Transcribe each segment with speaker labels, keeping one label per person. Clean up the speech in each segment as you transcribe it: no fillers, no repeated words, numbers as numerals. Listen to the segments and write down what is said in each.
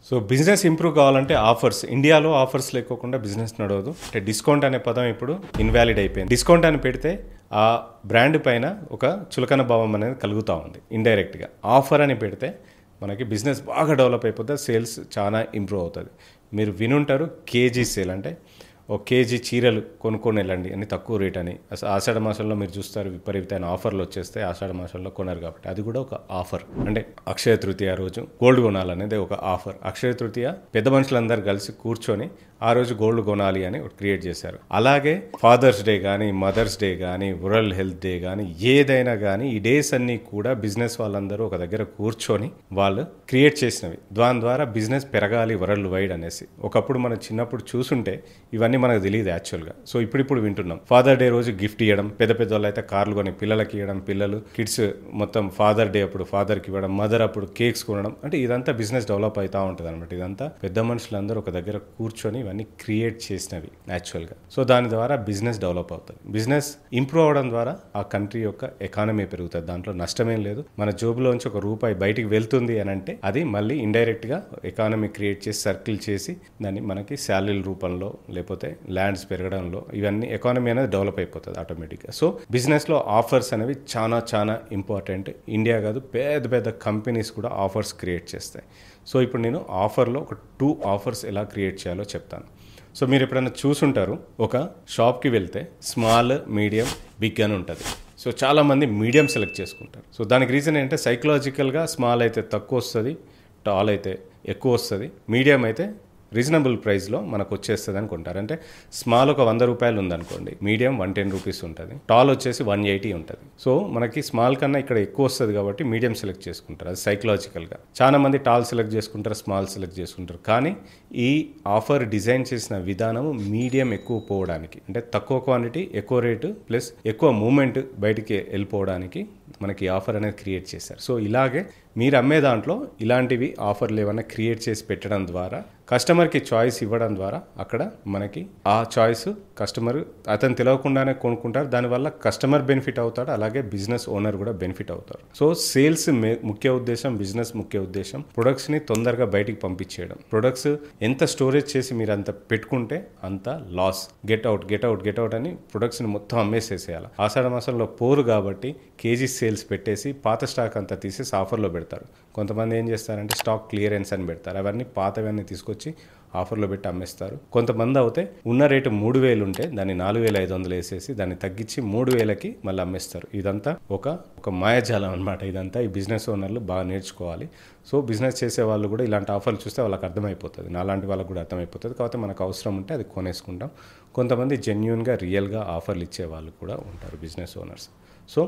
Speaker 1: So business improve కావాలంటే offers, ఇండియాలో offers లేకోకుండా బిజినెస్ నడవదు. అంటే డిస్కౌంట్ అనే పదం ఇప్పుడు ఇన్వాలిడ్ అయిపోయింది. డిస్కౌంట్ అని పెడితే ఆ బ్రాండ్ పైన ఒక చులకన భావం అనేది కలుగుతూ ఉంది ఇండైరెక్ట్గా. ఆఫర్ అని పెడితే మనకి బిజినెస్ బాగా డెవలప్ అయిపోతే సేల్స్ చాలా ఇంప్రూవ్ అవుతుంది. మీరు వినుంటారు కేజీ సేల్, అంటే ఒక కేజీ చీరలు కొనుక్కొని వెళ్ళండి అని తక్కువ రేట్ అని. ఆషాఢ మాసంలో మీరు చూస్తారు విపరీతమైన ఆఫర్లు వచ్చేస్తే ఆషాఢ మాసంలో కొనరు కాబట్టి అది కూడా ఒక ఆఫర్. అంటే అక్షయ తృతీయ రోజు గోల్డ్ కొనాలనేది ఒక ఆఫర్. అక్షయ తృతీయ పెద్ద మనుషులందరూ కలిసి కూర్చొని ఆ రోజు గోల్డ్ కొనాలి అని క్రియేట్ చేశారు. అలాగే ఫాదర్స్ డే కానీ, మదర్స్ డే కానీ, వరల్డ్ హెల్త్ డే కానీ, ఏదైనా కానీ ఈ డేస్ అన్నీ కూడా బిజినెస్ వాళ్ళందరూ ఒక దగ్గర కూర్చొని వాళ్ళు క్రియేట్ చేసినవి. దాని ద్వారా బిజినెస్ పెరగాలి వరల్డ్ వైడ్ అనేసి. ఒకప్పుడు మనం చిన్నప్పుడు చూసుంటే ఇవన్నీ మనకు తెలియదు యాక్చువల్గా. సో ఇప్పుడు వింటున్నాం. ఫాదర్ డే రోజు గిఫ్ట్ ఇవ్వడం, పెద్ద పెద్ద వాళ్ళు అయితే కార్లు కొని పిల్లలకి ఇవ్వడం, పిల్లలు కిడ్స్ మొత్తం ఫాదర్ డే అప్పుడు ఫాదర్కి ఇవ్వడం, మదర్ అప్పుడు కేక్స్ కొనడం. అంటే ఇదంతా బిజినెస్ డెవలప్ అవుతూ ఉంటుంది అనమాట. ఇదంతా పెద్ద మనుషులందరూ ఒక దగ్గర కూర్చొని ఇవన్నీ క్రియేట్ చేసినవి యాక్చువల్గా. సో దాని ద్వారా బిజినెస్ డెవలప్ అవుతుంది. బిజినెస్ ఇంప్రూవ్ అవడం ద్వారా ఆ కంట్రీ యొక్క ఎకానమీ పెరుగుతుంది. దాంట్లో నష్టమేం లేదు. మన జోబులోంచి ఒక రూపాయి బయటికి వెళ్తుంది అని అంటే అది మళ్ళీ ఇండైరెక్ట్గా ఎకానమీ క్రియేట్ చేసి సర్కిల్ చేసి దాన్ని మనకి శాలరీల రూపంలో లేకపోతే ల్యాండ్స్ పెరగడంలో ఇవన్నీ ఎకానమీ అనేది డెవలప్ అయిపోతుంది ఆటోమేటిక్గా. సో బిజినెస్లో ఆఫర్స్ అనేవి చాలా ఇంపార్టెంట్. ఇండియా కాదు, పెద్ద పెద్ద కంపెనీస్ కూడా ఆఫర్స్ క్రియేట్ చేస్తాయి. సో ఇప్పుడు నేను ఆఫర్లో ఒక 2 ఆఫర్స్ ఎలా క్రియేట్ చేయాలో చెప్తాను. సో మీరు ఎప్పుడైనా చూసుంటారు, ఒక షాప్కి వెళ్తే స్మాల్, మీడియం, బిగ్ అని ఉంటుంది. సో చాలామంది మీడియం సెలెక్ట్ చేసుకుంటారు. సో దానికి రీజన్ ఏంటంటే సైకలాజికల్గా స్మాల్ అయితే తక్కువ వస్తుంది, టాల్ అయితే ఎక్కువ వస్తుంది, మీడియం అయితే రీజనబుల్ ప్రైస్లో మనకు వచ్చేస్తుంది అనుకుంటారు. అంటే స్మాల్ ఒక 100 రూపాయలు ఉందనుకోండి, మీడియం 110 రూపీస్ ఉంటుంది, టాల్ వచ్చేసి 180 ఉంటుంది. సో మనకి స్మాల్ కన్నా ఇక్కడ ఎక్కువ వస్తుంది కాబట్టి మీడియం సెలెక్ట్ చేసుకుంటారు. అది సైకలాజికల్గా. చాలా మంది టాల్ సెలెక్ట్ చేసుకుంటారు, స్మాల్ సెలెక్ట్ చేసుకుంటారు. కానీ ఈ ఆఫర్ డిజైన్ చేసిన విధానం మీడియం ఎక్కువ పోవడానికి, అంటే తక్కువ క్వాంటిటీ ఎక్కువ రేటు ప్లస్ ఎక్కువ మూమెంట్ బయటికి వెళ్ళిపోవడానికి మనకి ఆఫర్ అనేది క్రియేట్ చేశారు. సో ఇలాగే మీరు అమ్మే దాంట్లో ఇలాంటివి ఆఫర్లు ఏమైనా క్రియేట్ చేసి పెట్టడం ద్వారా కస్టమర్కి చాయిస్ ఇవ్వడం ద్వారా అక్కడ మనకి ఆ చాయిస్ కస్టమర్ అతను తెలియకుండానే కొనుక్కుంటారు. దానివల్ల కస్టమర్ బెనిఫిట్ అవుతాడు, అలాగే బిజినెస్ ఓనర్ కూడా బెనిఫిట్ అవుతారు. సో సేల్స్ ముఖ్య ఉద్దేశం, బిజినెస్ ముఖ్య ఉద్దేశం ప్రొడక్ట్స్ని తొందరగా బయటికి పంపించేయడం. ప్రొడక్ట్స్ ఎంత స్టోరేజ్ చేసి మీరు అంత పెట్టుకుంటే అంత లాస్. గెట్ అవుట్ అని ప్రొడక్ట్స్ని మొత్తం అమ్మేసేసేయాలి. ఆషాఢ మాసంలో పోరు కాబట్టి కేజీ సేల్స్ పెట్టేసి పాత స్టాక్ అంతా తీసేసి ఆఫర్లో పెడతారు. కొంతమంది ఏం చేస్తారంటే స్టాక్ క్లియరెన్స్ అని పెడతారు. అవన్నీ పాతవన్నీ తీసుకొచ్చి ఆఫర్లో పెట్టి అమ్మేస్తారు. కొంతమంది అయితే ఉన్న రేటు 3,000 ఉంటే దాన్ని 4,500 వేసేసి దాన్ని తగ్గించి 3,000కి మళ్ళీ అమ్మేస్తారు. ఇదంతా ఒక మాయాజాలం అనమాట. ఇదంతా ఈ బిజినెస్ ఓనర్లు బాగా నేర్చుకోవాలి. సో బిజినెస్ చేసే వాళ్ళు కూడా ఇలాంటి ఆఫర్లు చూస్తే వాళ్ళకి అర్థమైపోతుంది, నాలాంటి వాళ్ళకి కూడా అర్థమైపోతుంది. కాకపోతే మనకు అవసరం ఉంటే అది కొనేసుకుంటాం. కొంతమంది జెన్యూన్గా రియల్గా ఆఫర్లు ఇచ్చే వాళ్ళు కూడా ఉంటారు బిజినెస్ ఓనర్స్. సో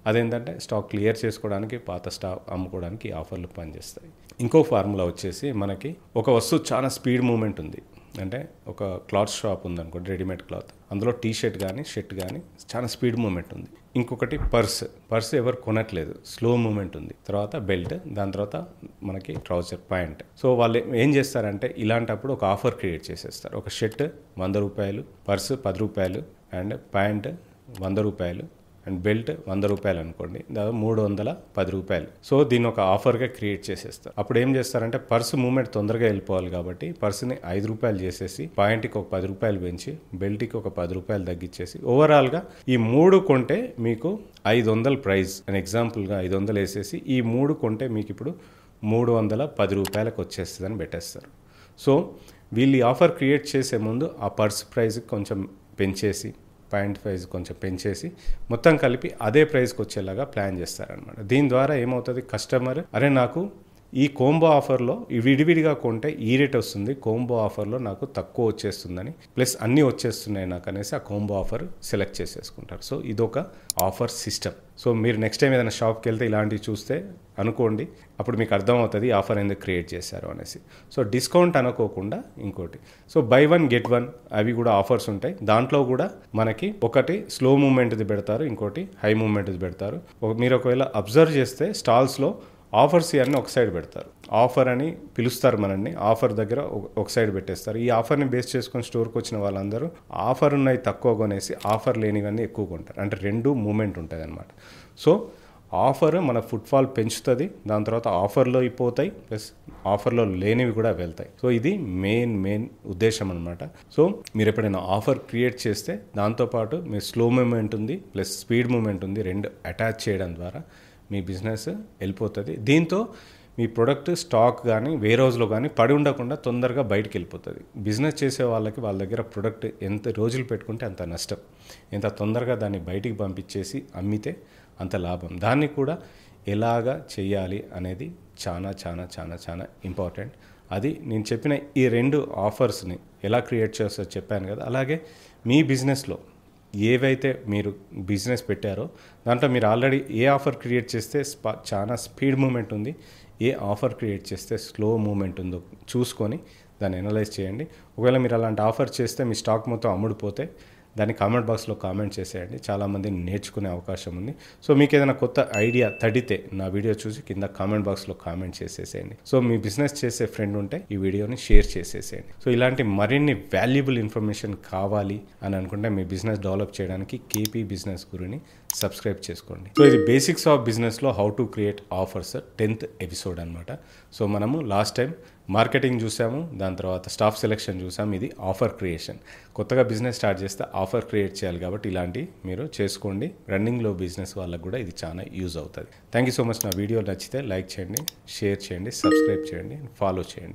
Speaker 1: అదేంటంటే స్టాక్ క్లియర్ చేసుకోవడానికి, పాత స్టాక్ అమ్ముకోవడానికి ఆఫర్లు పనిచేస్తాయి. ఇంకో ఫార్ములా వచ్చేసి మనకి ఒక వస్తువు చాలా స్పీడ్ మూమెంట్ ఉంది అంటే ఒక క్లాత్ షాప్ ఉందనుకోండి, రెడీమేడ్ క్లాత్, అందులో టీ షర్ట్ కానీ షర్ట్ కానీ చాలా స్పీడ్ మూమెంట్ ఉంది. ఇంకొకటి పర్స్ ఎవరు కొనట్లేదు, స్లో మూమెంట్ ఉంది. తర్వాత బెల్ట్, దాని తర్వాత మనకి ట్రౌజర్, ప్యాంట్. సో వాళ్ళు ఏం చేస్తారంటే ఇలాంటప్పుడు ఒక ఆఫర్ క్రియేట్ చేసేస్తారు. ఒక షర్ట్ 100 రూపాయలు, పర్స్ 10 రూపాయలు, అండ్ ప్యాంట్ 100 రూపాయలు, అండ్ బెల్ట్ 100 రూపాయలు అనుకోండి, దాదాపు 310 రూపాయలు. సో దీన్ని ఒక ఆఫర్గా క్రియేట్ చేసేస్తారు. అప్పుడు ఏం చేస్తారంటే పర్సు మూమెంట్ తొందరగా వెళ్ళిపోవాలి కాబట్టి పర్సుని 5 రూపాయలు చేసేసి, పాయింట్కి ఒక 10 రూపాయలు పెంచి, బెల్ట్కి ఒక 10 రూపాయలు తగ్గించేసి, ఓవరాల్గా ఈ 3 కొంటే మీకు 500 ప్రైస్ అని ఎగ్జాంపుల్గా 500 వేసేసి ఈ 3 కొంటే మీకు ఇప్పుడు 310 రూపాయలకు వచ్చేస్తుందని పెట్టేస్తారు. సో వీళ్ళు ఈ ఆఫర్ క్రియేట్ చేసే ముందు ఆ పర్స్ ప్రైస్ కొంచెం పెంచేసి, పాయింట్ ప్రైస్ కొంచెం పెంచేసి, మొత్తం కలిపి అదే ప్రైస్కి వచ్చేలాగా ప్లాన్ చేస్తారనమాట. దీని ద్వారా ఏమవుతుంది, కస్టమర్ అరే నాకు ఈ కోంబో ఆఫర్లో విడివిడిగా కొంటే ఈ రేట్ వస్తుంది, కోంబో ఆఫర్లో నాకు తక్కువ వచ్చేస్తుందని, ప్లస్ అన్నీ వచ్చేస్తున్నాయి నాకు అనేసి ఆ కోంబో ఆఫర్ సెలెక్ట్ చేసేసుకుంటారు. సో ఇదొక ఆఫర్ సిస్టమ్. సో మీరు నెక్స్ట్ టైం ఏదైనా షాప్కి వెళ్తే ఇలాంటివి చూస్తే అనుకోండి, అప్పుడు మీకు అర్థమవుతుంది ఆఫర్ ఎందుకు క్రియేట్ చేశారు అనేసి. సో డిస్కౌంట్ అనుకోకుండా ఇంకోటి, సో బై 1 get 1 అవి కూడా ఆఫర్స్ ఉంటాయి. దాంట్లో కూడా మనకి ఒకటి స్లో మూమెంట్ది పెడతారు, ఇంకోటి హై మూమెంట్ది పెడతారు. మీరు ఒకవేళ అబ్జర్వ్ చేస్తే స్టాల్స్లో ఆఫర్స్ ఇవన్నీ ఒక సైడ్ పెడతారు. ఆఫర్ అని పిలుస్తారు మనల్ని, ఆఫర్ దగ్గర ఒక సైడ్ పెట్టేస్తారు. ఈ ఆఫర్ని బేస్ చేసుకొని స్టోర్కి వచ్చిన వాళ్ళందరూ ఆఫర్ ఉన్నాయి తక్కువ కొనేసి ఆఫర్ లేనివన్నీ ఎక్కువ కొంటారు. అంటే 2 మూమెంట్ ఉంటుంది అనమాట. సో ఆఫర్ మన ఫుట్ఫాల్ పెంచుతుంది, దాని తర్వాత ఆఫర్లో అయిపోతాయి, ప్లస్ ఆఫర్లో లేనివి కూడా వెళ్తాయి. సో ఇది మెయిన్ ఉద్దేశం అనమాట. సో మీరు ఎప్పుడైనా ఆఫర్ క్రియేట్ చేస్తే దాంతోపాటు మీ స్లో మూమెంట్ ఉంది ప్లస్ స్పీడ్ మూమెంట్ ఉంది, రెండు అటాచ్ చేయడం ద్వారా మీ బిజినెస్ వెళ్ళిపోతుంది. దీంతో మీ ప్రొడక్ట్ స్టాక్ కానీ వేర్ హౌస్లో కానీ పడి ఉండకుండా తొందరగా బయటికి వెళ్ళిపోతుంది. బిజినెస్ చేసే వాళ్ళకి వాళ్ళ దగ్గర ప్రొడక్ట్ ఎంత రోజులు పెట్టుకుంటే అంత నష్టం, ఎంత తొందరగా దాన్ని బయటికి పంపించేసి అమ్మితే అంత లాభం. దాన్ని కూడా ఎలాగా చేయాలి అనేది చాలా చాలా చాలా చాలా ఇంపార్టెంట్. అది నేను చెప్పిన ఈ 2 ఆఫర్స్ని ఎలా క్రియేట్ చేస్తారో చెప్పాను కదా. అలాగే మీ బిజినెస్లో ఏవైతే మీరు బిజినెస్ పెట్టారో దాంట్లో మీరు ఆల్రెడీ ఏ ఆఫర్ క్రియేట్ చేస్తే చాలా స్పీడ్ మూమెంట్ ఉంది, ఏ ఆఫర్ క్రియేట్ చేస్తే స్లో మూమెంట్ ఉందో చూసుకొని దాన్ని అనలైజ్ చేయండి. ఒకవేళ మీరు అలాంటి ఆఫర్ చేస్తే మీ స్టాక్ మొత్తం అమ్ముడుపోతే దాన్ని కామెంట్ బాక్స్లో కామెంట్ చేసేయండి, చాలామంది నేర్చుకునే అవకాశం ఉంది. సో మీకు ఏదైనా కొత్త ఐడియా తడితే నా వీడియో చూసి కింద కామెంట్ బాక్స్లో కామెంట్ చేసేసేయండి. సో మీ బిజినెస్ చేసే ఫ్రెండ్ ఉంటే ఈ వీడియోని షేర్ చేసేసేయండి. సో ఇలాంటి మరిన్ని వాల్యుబుల్ ఇన్ఫర్మేషన్ కావాలి అని అనుకుంటే మీ బిజినెస్ డెవలప్ చేయడానికి కేపీ బిజినెస్ గురుని సబ్స్క్రైబ్ చేసుకోండి. సో ఇది బేసిక్స్ ఆఫ్ బిజినెస్లో how to create offers 10th episode అనమాట. సో మనము లాస్ట్ టైం మార్కెటింగ్ చూసాము, దాని తర్వాత స్టాఫ్ సెలెక్షన్ చూసాము, ఇది ఆఫర్ క్రియేషన్. కొత్తగా బిజినెస్ స్టార్ట్ చేస్తే ఆఫర్ క్రియేట్ చేయాలి కాబట్టి ఇలాంటివి మీరు చేసుకోండి. రన్నింగ్లో బిజినెస్ వాళ్ళకు కూడా ఇది చాలా యూజ్ అవుతుంది. Thank you so much. నా వీడియో నచ్చితే లైక్ చేయండి, షేర్ చేయండి, సబ్స్క్రైబ్ చేయండి, ఫాలో చేయండి.